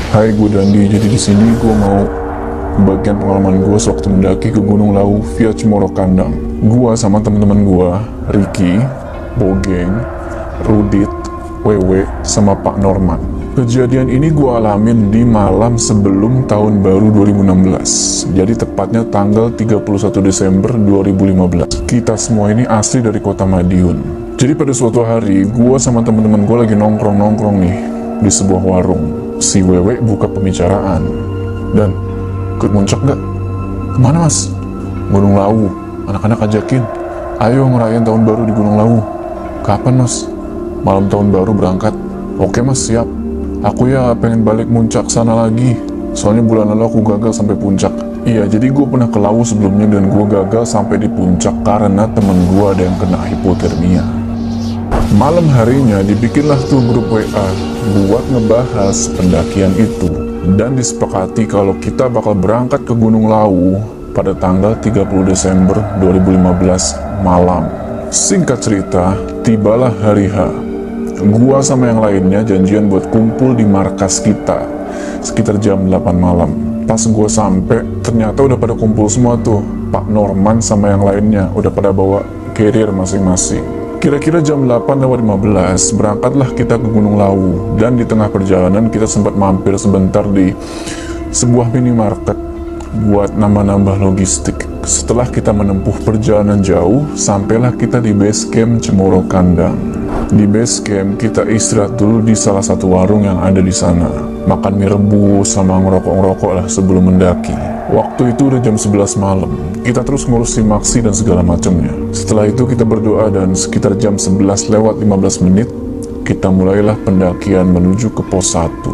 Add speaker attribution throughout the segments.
Speaker 1: Hai, gue Dandi. Jadi di sini gue mau bagian pengalaman gue sewaktu mendaki ke Gunung Lawu via Cemoro Kandang. Gue sama teman-teman gue, Ricky, Bogeng, Rudit, Wewe, sama Pak Norman. Kejadian ini gue alamin di malam sebelum tahun baru 2016. Jadi tepatnya tanggal 31 Desember 2015. Kita semua ini asli dari kota Madiun. Jadi pada suatu hari, gue sama teman-teman gue lagi nongkrong-nongkrong nih di sebuah warung. Si Wewe buka pembicaraan. Dan, ke puncak nggak? Kemana mas? Gunung Lawu. Anak-anak ajakin. Ayo ngerayain tahun baru di Gunung Lawu. Kapan mas? Malam tahun baru berangkat. Oke mas, siap. Aku ya pengen balik puncak sana lagi. Soalnya bulan lalu aku gagal sampai puncak. Iya, jadi gue pernah ke Lawu sebelumnya dan gue gagal sampai di puncak karena temen gue ada yang kena hipotermia. Malam harinya dibikinlah tuh grup WA buat ngebahas pendakian itu dan disepakati kalau kita bakal berangkat ke Gunung Lawu pada tanggal 30 Desember 2015 malam. Singkat cerita, tibalah hari H. Gua sama yang lainnya janjian buat kumpul di markas kita sekitar jam 8 malam. Pas gua sampai, ternyata udah pada kumpul semua tuh. Pak Norman sama yang lainnya udah pada bawa carrier masing-masing. Kira-kira jam 8:15 berangkatlah kita ke Gunung Lawu, dan di tengah perjalanan kita sempat mampir sebentar di sebuah minimarket buat nambah-nambah logistik. Setelah kita menempuh perjalanan jauh, sampailah kita di base camp Cemoro Kandang. Di base camp kita istirahat dulu di salah satu warung yang ada di sana. Makan mie rebus sama ngerokok-ngerokok lah sebelum mendaki. Waktu itu udah jam 11 malam. Kita terus ngurus simaksi dan segala macamnya. Setelah itu kita berdoa dan sekitar jam 11:15 kita mulailah pendakian menuju ke pos 1.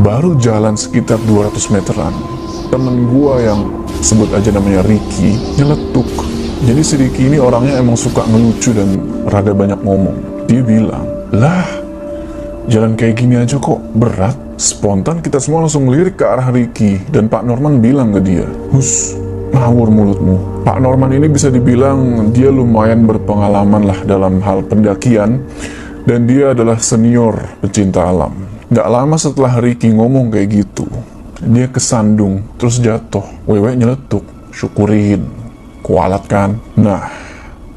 Speaker 1: Baru jalan sekitar 200 meteran, temen gua yang sebut aja namanya Ricky nyeletuk. Jadi si Ricky ini orangnya emang suka ngelucu dan rada banyak ngomong. Dia bilang, "Lah, jalan kayak gini aja kok berat." Spontan kita semua langsung ngelirik ke arah Ricky, dan Pak Norman bilang ke dia, "Hus, ngawur mulutmu." Pak Norman ini bisa dibilang dia lumayan berpengalaman lah dalam hal pendakian, dan dia adalah senior pecinta alam. Gak lama setelah Ricky ngomong kayak gitu, dia kesandung, terus jatuh. Wewe nyeletuk, "Syukurin, kualat kan?" Nah,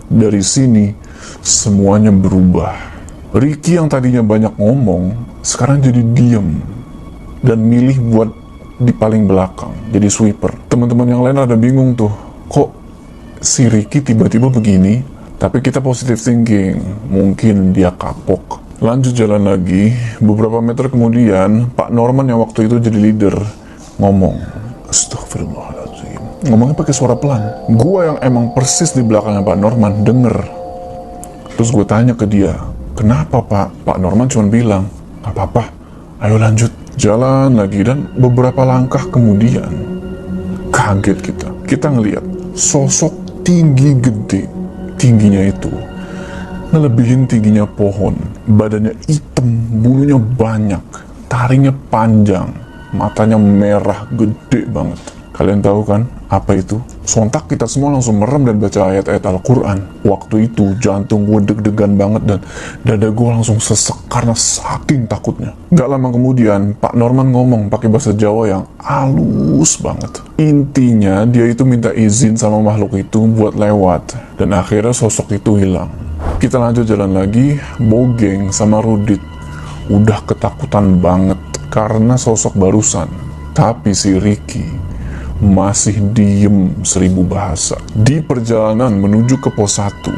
Speaker 1: dari sini semuanya berubah. Ricky yang tadinya banyak ngomong, sekarang jadi diem dan milih buat di paling belakang, jadi sweeper. Teman-teman yang lain ada bingung tuh, kok si Ricky tiba-tiba begini? Tapi kita positive thinking, mungkin dia kapok. Lanjut jalan lagi, beberapa meter kemudian, Pak Norman yang waktu itu jadi leader ngomong, "Astagfirullahaladzim." Ngomongnya pakai suara pelan. Gua yang emang persis di belakangnya Pak Norman denger. Terus gue tanya ke dia, "Kenapa Pak?" Pak Norman cuma bilang, "Gak apa-apa, ayo lanjut." Jalan lagi, dan beberapa langkah kemudian kaget kita ngeliat sosok tinggi gede. Tingginya itu ngelebihin tingginya pohon. Badannya hitam, bulunya banyak, taringnya panjang, matanya merah gede banget. Kalian tahu kan apa itu? Sontak kita semua langsung merem dan baca ayat-ayat Al-Quran. Waktu itu jantung gue deg-degan banget dan dada gue langsung sesek karena saking takutnya. Gak lama kemudian Pak Norman ngomong pakai bahasa Jawa yang halus banget. Intinya dia itu minta izin sama makhluk itu buat lewat, dan akhirnya sosok itu hilang. Kita lanjut jalan lagi. Bogeng sama Rudit udah ketakutan banget karena sosok barusan. Tapi si Ricky masih diem 1000 bahasa. Di perjalanan menuju ke pos 1,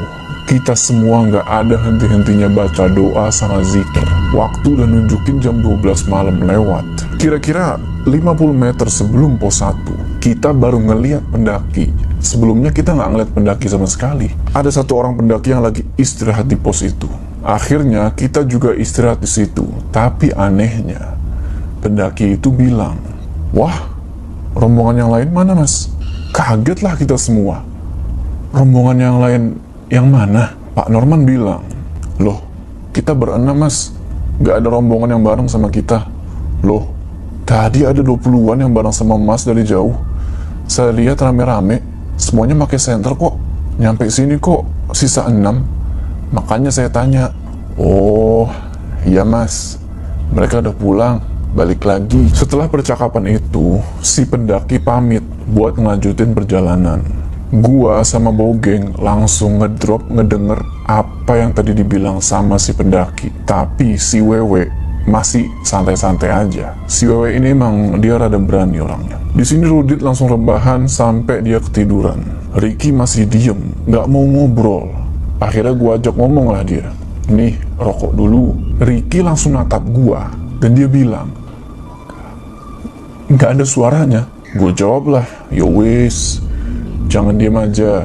Speaker 1: kita semua nggak ada henti-hentinya baca doa sama zikir. Waktu udah nunjukin jam 12 malam lewat. Kira-kira 50 meter sebelum pos 1, kita baru ngeliat pendaki. Sebelumnya kita nggak ngeliat pendaki sama sekali. Ada satu orang pendaki yang lagi istirahat di pos itu. Akhirnya kita juga istirahat di situ. Tapi anehnya, pendaki itu bilang, "Wah, rombongan yang lain mana mas?" Kagetlah kita semua. "Rombongan yang lain yang mana?" Pak Norman bilang, "Loh, kita berenam mas, gak ada rombongan yang bareng sama kita." "Loh, tadi ada 20-an yang bareng sama mas dari jauh. Saya lihat rame-rame, semuanya pakai senter kok. Nyampe sini kok sisa 6. Makanya saya tanya." "Oh, iya mas, mereka udah pulang. balik lagi. Setelah percakapan itu, si pendaki pamit buat ngelanjutin perjalanan. Gua sama Bogeng langsung ngedrop ngedenger apa yang tadi dibilang sama si pendaki. Tapi si Wewe masih santai-santai aja. Si Wewe ini emang dia rada berani orangnya. Di sini Rudit langsung rebahan sampai dia ketiduran. Ricky masih diem, nggak mau ngobrol. Akhirnya gua ajak ngomong lah dia. Nih, rokok dulu. Ricky langsung natap gua dan dia bilang, nggak ada suaranya. Gue jawab lah, yo wis, jangan diem aja,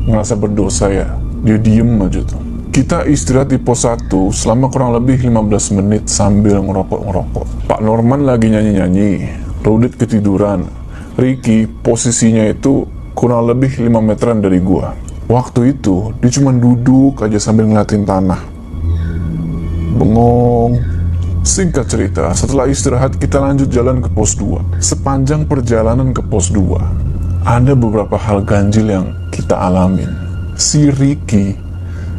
Speaker 1: ngerasa berdosa ya. Dia diem aja tuh. Kita istirahat di pos 1 selama kurang lebih 15 menit sambil ngerokok-ngerokok. Pak Norman lagi nyanyi-nyanyi, Rudit ketiduran. Ricky posisinya itu kurang lebih 5 meteran dari gua. Waktu itu dia cuma duduk aja sambil ngeliatin tanah, bengong. Singkat cerita, setelah istirahat kita lanjut jalan ke pos 2. Sepanjang perjalanan ke pos 2, ada beberapa hal ganjil yang kita alamin. Si Ricky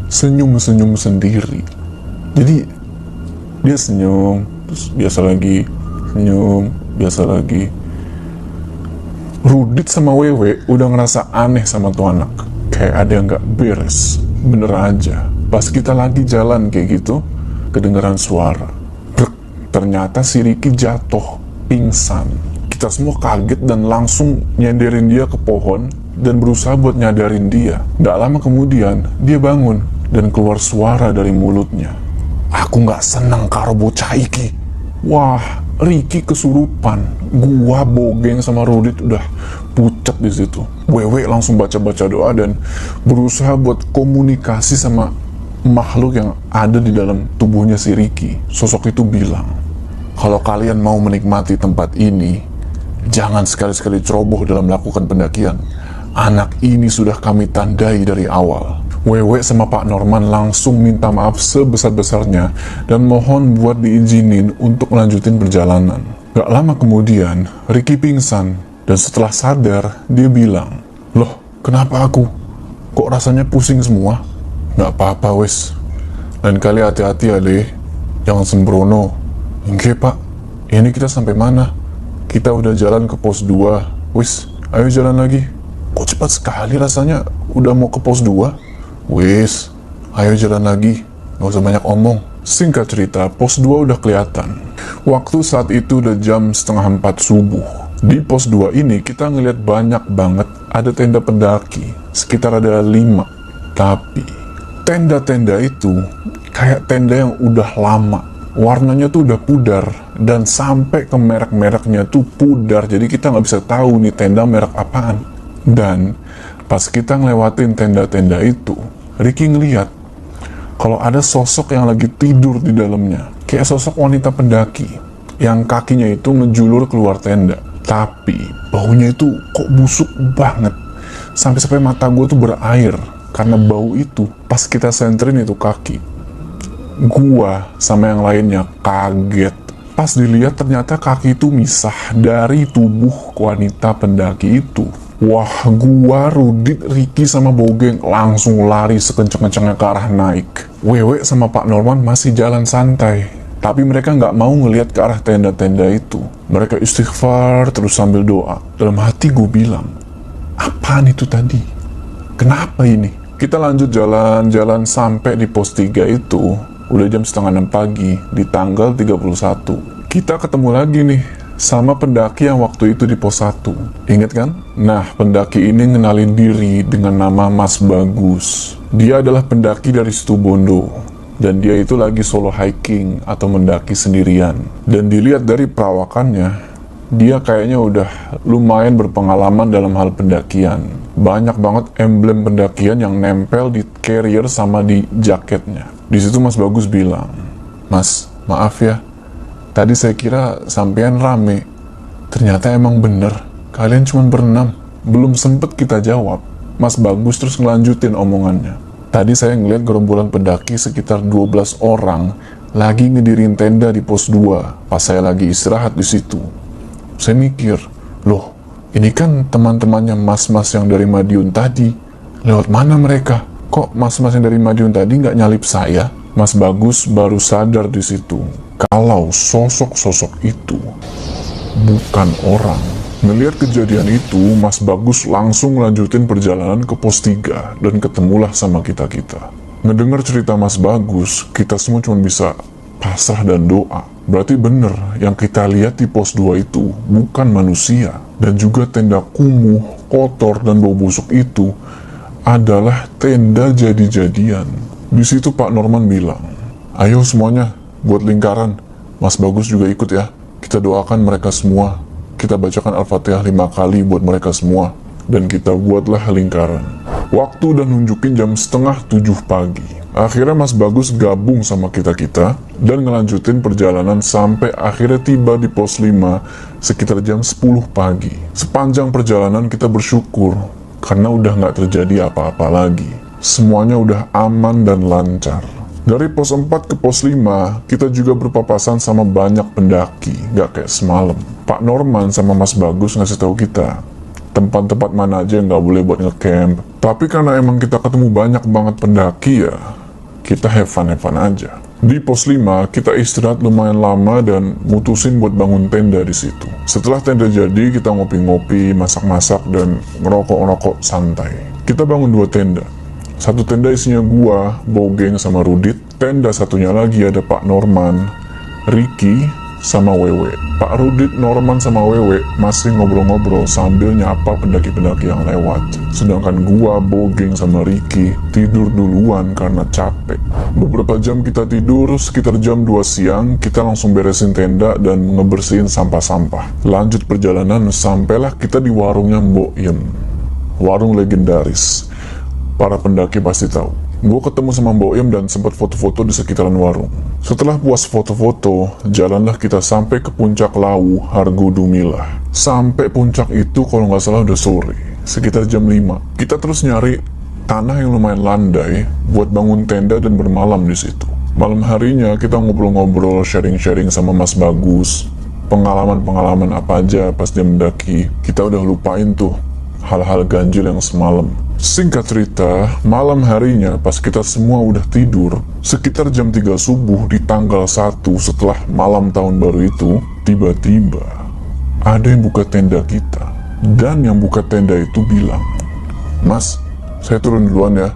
Speaker 1: senyum-senyum sendiri. Jadi dia senyum, terus biasa lagi, senyum, biasa lagi. Rudit sama Wewe udah ngerasa aneh sama tuh anak. Kayak ada yang gak beres. Bener aja, pas kita lagi jalan kayak gitu, kedengeran suara. Ternyata si Ricky jatuh, pingsan. Kita semua kaget dan langsung nyenderin dia ke pohon dan berusaha buat nyadarin dia. Gak lama kemudian, dia bangun dan keluar suara dari mulutnya. Aku gak senang karo bocah iki. Wah, Ricky kesurupan. Gua, Bogeng sama Rudit udah pucat di situ. Wewe langsung baca-baca doa dan berusaha buat komunikasi sama makhluk yang ada di dalam tubuhnya si Ricky. Sosok itu bilang, kalau kalian mau menikmati tempat ini, jangan sekali-sekali ceroboh dalam melakukan pendakian. Anak ini sudah kami tandai dari awal. Wewe sama Pak Norman langsung minta maaf sebesar-besarnya dan mohon buat diizinin untuk melanjutin perjalanan. Gak lama kemudian, Ricky pingsan dan setelah sadar, dia bilang, "Loh, kenapa aku? Kok rasanya pusing semua?" "Gak apa-apa wes. Lain kali hati-hati ya deh. Jangan sembrono." "Enggak pak, ini kita sampai mana? Kita udah jalan ke pos 2. Wis, ayo jalan lagi." "Kok cepat sekali rasanya udah mau ke pos 2? "Wis, ayo jalan lagi. Gak usah banyak omong." Singkat cerita, pos 2 udah kelihatan. Waktu saat itu udah jam 3:30 subuh. Di pos 2 ini kita ngeliat banyak banget ada tenda pendaki. Sekitar ada 5. Tapi tenda-tenda itu kayak tenda yang udah lama. Warnanya tuh udah pudar dan sampai ke merek-mereknya tuh pudar. Jadi kita nggak bisa tahu nih tenda merek apaan. Dan pas kita ngelewatin tenda-tenda itu, Ricky ngeliat kalau ada sosok yang lagi tidur di dalamnya. Kayak sosok wanita pendaki yang kakinya itu ngejulur keluar tenda. Tapi baunya itu kok busuk banget. Sampai-sampai mata gue tuh berair karena bau itu. Pas kita senterin itu kaki, gua sama yang lainnya kaget. Pas dilihat ternyata kaki itu misah dari tubuh wanita pendaki itu. Wah, gua, Rudit, Ricky sama Bogeng langsung lari sekenceng-kencengnya ke arah naik. Wewe sama Pak Norman masih jalan santai, tapi mereka nggak mau ngelihat ke arah tenda-tenda itu. Mereka istighfar terus sambil doa. Dalam hati gue bilang, apaan itu tadi? Kenapa ini? Kita lanjut jalan-jalan sampai di pos 3 itu. Udah jam 5:30 pagi di tanggal 31. Kita ketemu lagi nih sama pendaki yang waktu itu di pos 1. Ingat kan? Nah, pendaki ini ngenalin diri dengan nama Mas Bagus. Dia adalah pendaki dari Situbondo. Dan dia itu lagi solo hiking atau mendaki sendirian. Dan dilihat dari perawakannya, dia kayaknya udah lumayan berpengalaman dalam hal pendakian. Banyak banget emblem pendakian yang nempel di carrier sama di jaketnya. Di situ Mas Bagus bilang, "Mas, maaf ya. Tadi saya kira sampean rame. Ternyata emang bener. Kalian cuma berenam." Belum sempet kita jawab, Mas Bagus terus ngelanjutin omongannya. "Tadi saya ngeliat gerombolan pendaki sekitar 12 orang lagi ngedirin tenda di pos 2 pas saya lagi istirahat di situ. Saya mikir, loh, ini kan teman-temannya mas-mas yang dari Madiun tadi. Lewat mana mereka? Kok mas-mas yang dari Madiun tadi nggak nyalip saya?" Mas Bagus baru sadar di situ kalau sosok-sosok itu bukan orang. Ngelihat kejadian itu, Mas Bagus langsung lanjutin perjalanan ke pos 3 dan ketemulah sama kita-kita. Ngedengar cerita Mas Bagus, kita semua cuma bisa pasrah dan doa. Berarti bener yang kita lihat di pos 2 itu bukan manusia. Dan juga tenda kumuh, kotor, dan bau busuk itu adalah tenda jadi-jadian. Di situ Pak Norman bilang, "Ayo semuanya buat lingkaran. Mas Bagus juga ikut ya. Kita doakan mereka semua. Kita bacakan Al-Fatihah 5 kali buat mereka semua." Dan kita buatlah lingkaran. Waktu dan nunjukin jam setengah 7 pagi. Akhirnya Mas Bagus gabung sama kita-kita dan ngelanjutin perjalanan sampai akhirnya tiba di pos 5 sekitar jam 10 pagi. Sepanjang perjalanan kita bersyukur karena udah nggak terjadi apa-apa lagi. Semuanya udah aman dan lancar. Dari pos 4 ke pos 5, kita juga berpapasan sama banyak pendaki, gak kayak semalam. Pak Norman sama Mas Bagus ngasih tahu kita tempat-tempat mana aja yang gak boleh buat ngecamp. Tapi karena emang kita ketemu banyak banget pendaki ya, kita have fun aja. Di pos 5, kita istirahat lumayan lama dan mutusin buat bangun tenda di situ. Setelah tenda jadi, kita ngopi-ngopi, masak-masak, dan ngerokok-ngerokok santai. Kita bangun 2 tenda. Satu tenda isinya gua, Bogeng, sama Rudit. Tenda satunya lagi ada Pak Norman, Ricky, sama Wewe. Pak Rudit, Norman, sama Wewe masih ngobrol-ngobrol sambil nyapa pendaki-pendaki yang lewat. Sedangkan gua, Bogeng, sama Ricky tidur duluan karena capek. Beberapa jam kita tidur, sekitar jam 2 siang, kita langsung beresin tenda dan ngebersihin sampah-sampah. Lanjut perjalanan, sampailah kita di warungnya Mbok Iem. Warung legendaris. Para pendaki pasti tahu. Gue ketemu sama Mbok Iem dan sempat foto-foto di sekitaran warung. Setelah puas foto-foto, jalanlah kita sampai ke puncak Lawu, Hargo Dumilah. Sampai puncak itu kalau nggak salah udah sore, sekitar jam 5. Kita terus nyari tanah yang lumayan landai buat bangun tenda dan bermalam di situ. Malam harinya kita ngobrol-ngobrol, sharing-sharing sama Mas Bagus. Pengalaman-pengalaman apa aja pas dia mendaki. Kita udah lupain tuh hal-hal ganjil yang semalam. Singkat cerita, malam harinya pas kita semua udah tidur, sekitar jam 3 subuh di tanggal 1 setelah malam tahun baru itu, tiba-tiba ada yang buka tenda kita. Dan yang buka tenda itu bilang, "Mas, saya turun duluan ya.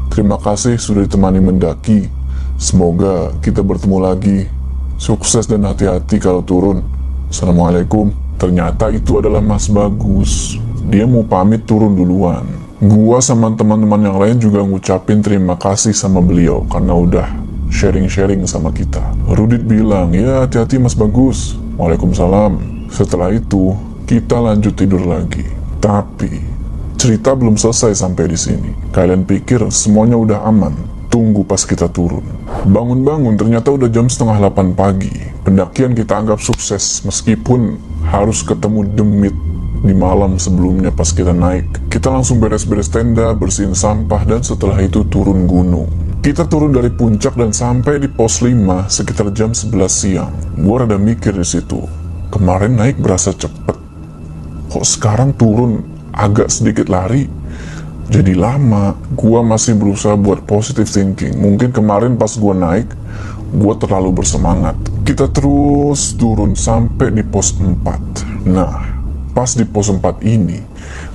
Speaker 1: Terima kasih sudah ditemani mendaki. Semoga kita bertemu lagi. Sukses dan hati-hati kalau turun. Assalamualaikum." Ternyata itu adalah Mas Bagus. Dia mau pamit turun duluan. Gua sama teman-teman yang lain juga ngucapin terima kasih sama beliau karena udah sharing-sharing sama kita. Rudit bilang, "Ya hati-hati Mas Bagus." Waalaikumsalam. Setelah itu, kita lanjut tidur lagi. Tapi, cerita belum selesai sampai di sini. Kalian pikir semuanya udah aman? Tunggu pas kita turun. Bangun-bangun ternyata udah jam setengah 8 pagi. Pendakian kita anggap sukses meskipun harus ketemu demit di malam sebelumnya pas kita naik. Kita langsung beres-beres tenda, bersihin sampah, dan setelah itu turun gunung. Kita turun dari puncak dan sampai di pos 5 sekitar jam 11 siang. Gua rada mikir di situ. Kemarin naik berasa cepet. Kok sekarang turun agak sedikit lari? Jadi lama. Gua masih berusaha buat positive thinking. Mungkin kemarin pas gua naik, gua terlalu bersemangat. Kita terus turun sampai di pos 4. Nah, pas di pos 4 ini,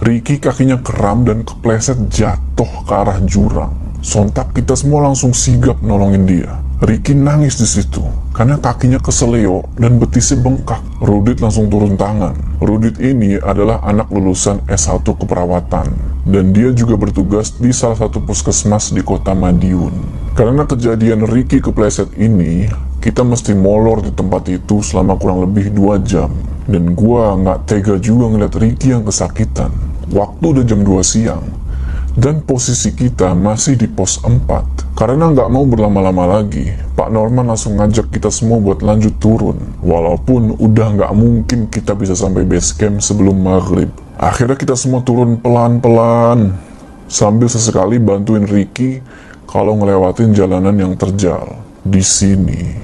Speaker 1: Ricky kakinya kram dan kepleset jatuh ke arah jurang. Sontak kita semua langsung sigap nolongin dia. Ricky nangis di situ karena kakinya keseleo dan betisnya bengkak. Rudit langsung turun tangan. Rudit ini adalah anak lulusan S1 keperawatan dan dia juga bertugas di salah satu puskesmas di kota Madiun. Karena kejadian Ricky kepleset ini, kita mesti molor di tempat itu selama kurang lebih 2 jam. Dan gua nggak tega juga ngeliat Ricky yang kesakitan. Waktu udah jam 2 siang. Dan posisi kita masih di pos 4. Karena nggak mau berlama-lama lagi, Pak Norman langsung ngajak kita semua buat lanjut turun. Walaupun udah nggak mungkin kita bisa sampai base camp sebelum maghrib. Akhirnya kita semua turun pelan-pelan. Sambil sesekali bantuin Ricky kalau ngelewatin jalanan yang terjal. Di sini,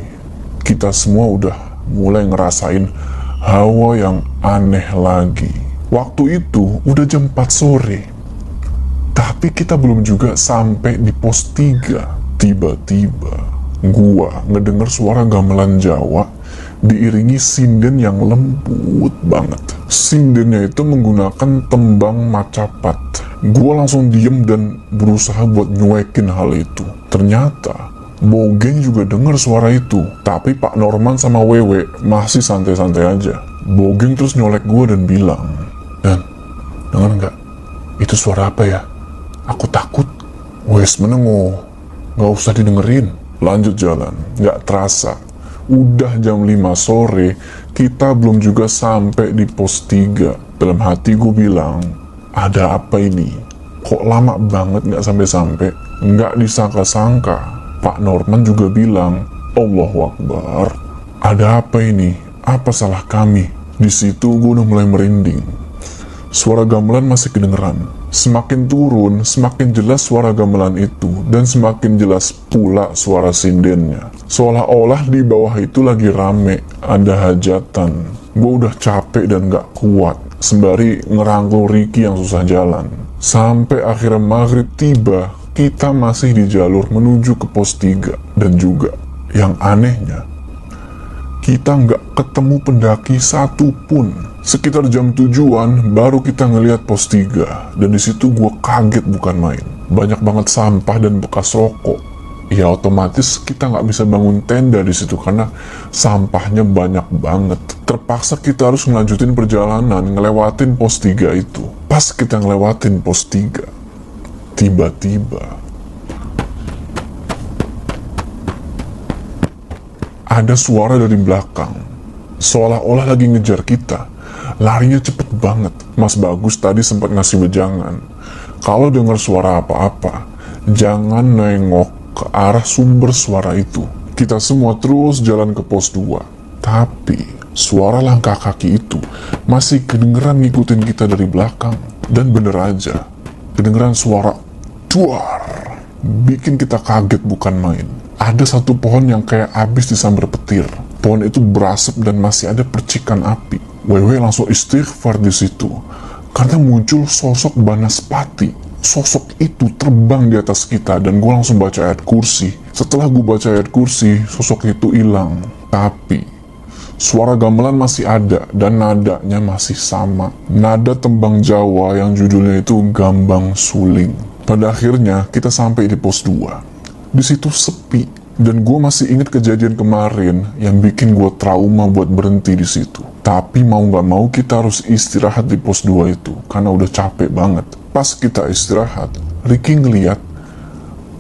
Speaker 1: kita semua udah mulai ngerasain hawa yang aneh lagi. Waktu itu udah jam 4 sore. Tapi kita belum juga sampai di pos 3. Tiba-tiba gua ngedenger suara gamelan Jawa diiringi sinden yang lembut banget. Sindennya itu menggunakan tembang macapat. Gua langsung diem dan berusaha buat nyuekin hal itu. Ternyata Bogeng juga denger suara itu, tapi Pak Norman sama Wewe masih santai-santai aja. Bogeng terus nyolek gua dan bilang, "Dan, denger nggak? Itu suara apa ya? Aku takut." Wes menengok, nggak usah didengerin. Lanjut jalan. Nggak terasa, udah jam 5 sore, kita belum juga sampai di pos 3. Dalam hati gue bilang, ada apa ini? Kok lama banget nggak sampai-sampai? Nggak disangka-sangka, Pak Norman juga bilang, Allahu Akbar. Ada apa ini? Apa salah kami? Di situ gue udah mulai merinding. Suara gamelan masih kedengeran. Semakin turun, semakin jelas suara gamelan itu, dan semakin jelas pula suara sindennya. Seolah-olah di bawah itu lagi rame, ada hajatan. Gue udah capek dan gak kuat, sembari ngerangkul Ricky yang susah jalan. Sampai akhirnya maghrib tiba, kita masih di jalur menuju ke pos 3. Dan juga, yang anehnya, kita nggak ketemu pendaki satupun. Sekitar jam 7-an baru kita ngelihat pos 3, dan disitu gue kaget bukan main. Banyak banget sampah dan bekas rokok. Ya otomatis kita nggak bisa bangun tenda di situ karena sampahnya banyak banget. Terpaksa kita harus ngelanjutin perjalanan ngelewatin pos 3 itu. Pas kita ngelewatin pos 3, tiba-tiba ada suara dari belakang, seolah-olah lagi ngejar kita. Larinya cepet banget. Mas Bagus tadi sempat ngasih wejangan, kalau dengar suara apa-apa, jangan nengok ke arah sumber suara itu. Kita semua terus jalan ke pos 2. Tapi, suara langkah kaki itu masih kedengeran ngikutin kita dari belakang. Dan bener aja, kedengeran suara duar. Bikin kita kaget bukan main. Ada satu pohon yang kayak abis disambar petir. Pohon itu berasap dan masih ada percikan api. Wewe langsung istighfar di situ karena muncul sosok Banaspati. Sosok itu terbang di atas kita dan gue langsung baca ayat kursi. Setelah gue baca ayat kursi, sosok itu hilang. Tapi suara gamelan masih ada dan nadanya masih sama. Nada tembang Jawa yang judulnya itu Gambang Suling. Pada akhirnya kita sampai di pos 2. Di situ sepi. Dan gue masih ingat kejadian kemarin yang bikin gue trauma buat berhenti di situ. Tapi mau gak mau kita harus istirahat di pos 2 itu karena udah capek banget. Pas kita istirahat, Ricky ngeliat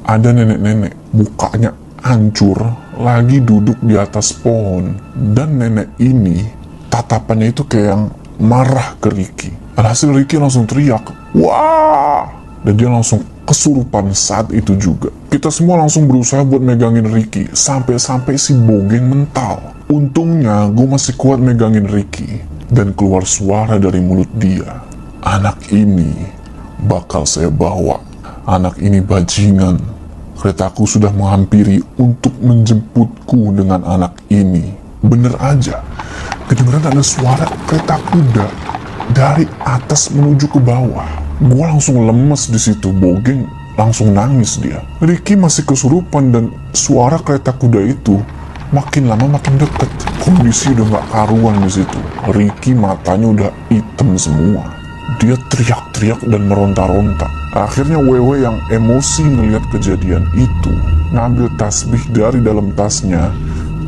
Speaker 1: ada nenek-nenek mukanya hancur lagi duduk di atas pohon. Dan nenek ini tatapannya itu kayak yang marah ke Ricky. Alhasil Ricky langsung teriak, "Wah!" Dan dia langsung kesurupan saat itu juga. Kita semua langsung berusaha buat megangin Ricky, sampai-sampai si Bogeng mental. Untungnya gue masih kuat megangin Ricky, dan keluar suara dari mulut dia, "Anak ini bakal saya bawa. Anak ini bajingan. Keretaku sudah menghampiri untuk menjemputku dengan anak ini." Bener aja, kedengeran ada suara kereta kuda dari atas menuju ke bawah. Gue langsung lemes di situ. Bogeng langsung nangis dia. Ricky masih kesurupan dan suara kereta kuda itu makin lama makin deket. Kondisi udah gak karuan di situ. Ricky matanya udah hitam semua. Dia teriak-teriak dan meronta-ronta. Akhirnya Wewe yang emosi ngeliat kejadian itu ngambil tasbih dari dalam tasnya,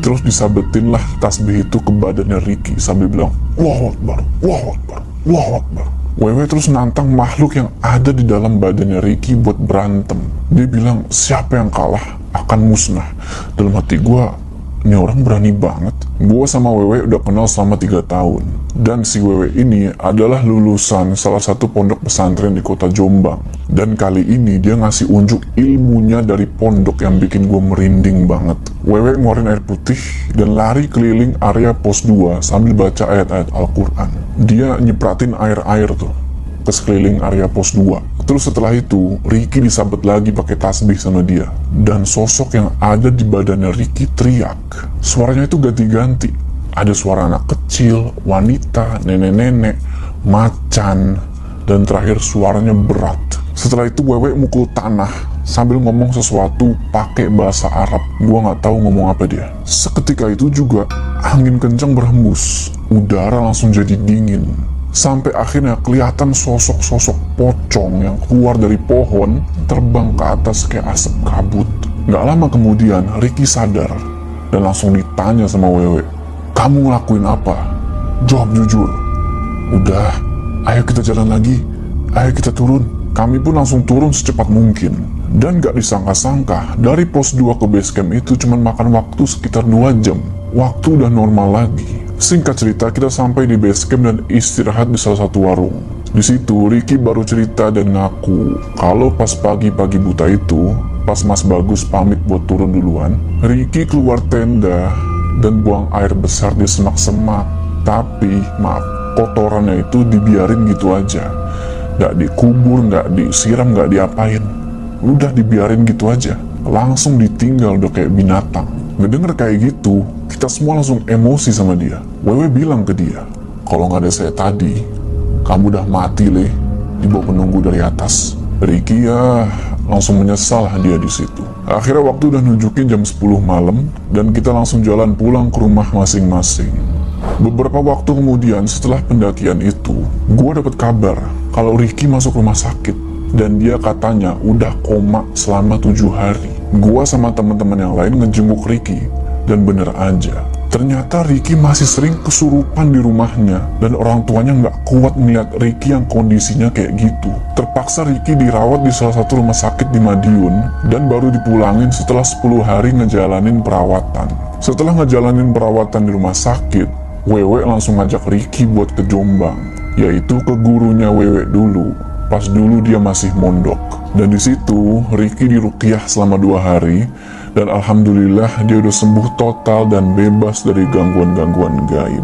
Speaker 1: terus disabetinlah tasbih itu ke badannya Ricky sambil bilang, "Allahu Akbar, Allahu Akbar, Allahu Akbar." Wewe terus nantang makhluk yang ada di dalam badannya Ricky buat berantem. Dia bilang, siapa yang kalah akan musnah. Dalam hati gue, ini orang berani banget. Gue sama Wewe udah kenal selama 3 tahun. Dan si Wewe ini adalah lulusan salah satu pondok pesantren di kota Jombang. Dan kali ini dia ngasih unjuk ilmunya dari pondok yang bikin gue merinding banget. Wewe ngeluarin air putih dan lari keliling area pos 2 sambil baca ayat-ayat Al-Quran. Dia nyepratin air-air tuh ke sekeliling area pos 2. Terus setelah itu, Ricky disabet lagi pakai tasbih sama dia. Dan sosok yang ada di badannya Ricky teriak. Suaranya itu ganti-ganti. Ada suara anak kecil, wanita, nenek-nenek, macan, dan terakhir suaranya berat. Setelah itu Wewe mukul tanah sambil ngomong sesuatu pakai bahasa Arab. Gua nggak tahu ngomong apa dia. Seketika itu juga angin kencang berhembus, udara langsung jadi dingin. Sampai akhirnya kelihatan sosok-sosok pocong yang keluar dari pohon, terbang ke atas kayak asap kabut. Nggak lama kemudian Ricky sadar dan langsung ditanya sama Wewe, "Kamu ngelakuin apa? Jawab jujur." "Udah, ayo kita jalan lagi, ayo kita turun." Kami pun langsung turun secepat mungkin. Dan gak disangka-sangka, dari pos 2 ke base camp itu cuma makan waktu sekitar 2 jam. Waktu udah normal lagi. Singkat cerita, kita sampai di base camp dan istirahat di salah satu warung. Di situ, Ricky baru cerita dan ngaku kalau pas pagi-pagi buta itu, pas Mas Bagus pamit buat turun duluan, Ricky keluar tenda dan buang air besar di semak-semak. Tapi, maaf, kotorannya itu dibiarin gitu aja. Gak dikubur, gak disiram, gak diapain. Udah dibiarin gitu aja. Langsung ditinggal udah kayak binatang. Ngedenger kayak gitu, kita semua langsung emosi sama dia. Wewe bilang ke dia, "Kalau gak ada saya tadi, kamu udah mati leh, dibawa penunggu dari atas." Ricky ya langsung menyesal dia di situ. Akhirnya waktu udah nunjukin jam 10 malam dan kita langsung jalan pulang ke rumah masing-masing. Beberapa waktu kemudian setelah pendakian itu, gue dapet kabar kalau Ricky masuk rumah sakit dan dia katanya udah koma selama 7 hari. Gue sama teman-teman yang lain ngejenguk Ricky dan bener aja, ternyata Ricky masih sering kesurupan di rumahnya dan orang tuanya nggak kuat melihat Ricky yang kondisinya kayak gitu. Terpaksa Ricky dirawat di salah satu rumah sakit di Madiun dan baru dipulangin setelah 10 hari ngejalanin perawatan. Setelah ngejalanin perawatan di rumah sakit, Wewe langsung ngajak Ricky buat ke Jombang, yaitu ke gurunya Wewe dulu, pas dulu dia masih mondok. Dan di situ Ricky diruqyah selama 2 hari, dan alhamdulillah dia udah sembuh total dan bebas dari gangguan-gangguan gaib.